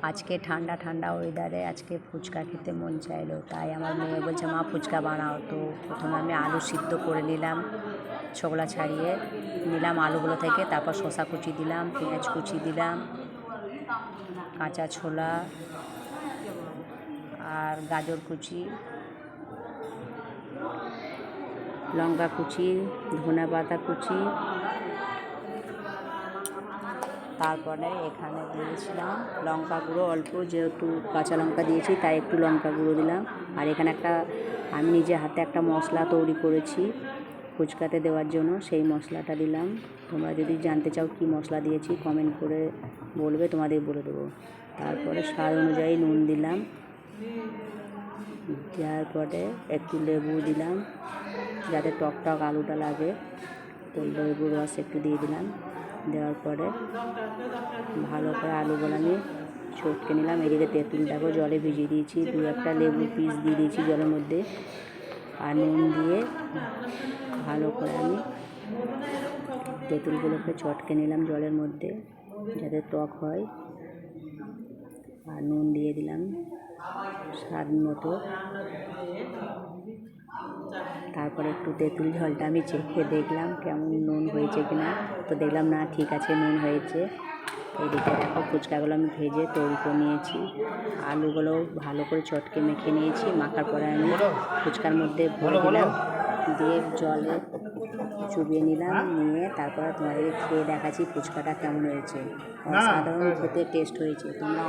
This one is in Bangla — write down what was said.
আজকে ঠান্ডা ঠান্ডা ওয়েদারে আজকে ফুচকা খেতে মন চাইলো, তাই আমার মেয়ে বলছে মা ফুচকা বানাও। তো প্রথমে আমি আলু সিদ্ধ করে নিলাম, ছোকলা ছাড়িয়ে নিলাম আলুগুলো থেকে। তারপর শসা কুচি দিলাম, পেঁয়াজ কুচি দিলাম, কাঁচা ছোলা আর গাজর কুচি, লঙ্কা কুচি, ধনে পাতা কুচি। তারপরে এখানে দিয়েছিলাম লঙ্কা গুঁড়ো অল্প, যেহেতু কাঁচা লঙ্কা দিয়েছি তাই একটু লঙ্কা গুঁড়ো দিলাম। আর এখানে আমি নিজে হাতে একটা মশলা তৈরি করেছি ফুচকাতে দেওয়ার জন্য, সেই মশলাটা দিলাম। তোমরা যদি জানতে চাও কী মশলা দিয়েছি কমেন্ট করে বলবে, তোমাদের বলে দেবো। তারপরে স্বাদ অনুযায়ী নুন দিলাম, দেওয়ার পরে একটু লেবু দিলাম যাতে টক টক আলুটা লাগে, তো লেবুর রস একটু দিয়ে দিলাম। দেওয়ার পরে ভালো করে আলুগুলো আমি চটকে নিলাম। এদিকে তেঁতুলটাকেও জলে ভিজিয়ে দিয়েছি, একটা লেবু পিস দিয়ে দিয়েছি জলের মধ্যে, আর নুন দিয়ে ভালো করে আমি তেঁতুলগুলোকে চটকে নিলাম জলের মধ্যে যাতে টক হয়। আর নুন দিয়ে দিলাম স্বাদ মতো। তারপরে একটু তেঁতুল ঝোলটা আমি চেখে দেখলাম কেমন নুন হয়েছে কিনা, তো দেখলাম না ঠিক আছে, নুন হয়েছে। এদিকে দেখো ফুচকাগুলো আমি ভেজে তৈরি করে নিয়েছি, আলুগুলো ভালো করে চটকে মেখে নিয়েছি। মাখার পরে আমি ফুচকার মধ্যে ভরে দিলাম, দিয়ে জলে চুবিয়ে নিলাম, নিয়ে তারপরে তোমাদেরকে খেয়ে দেখাচ্ছি ফুচকাটা কেমন হয়েছে। অসাধারণ খেতে টেস্ট হয়েছে। তোমরা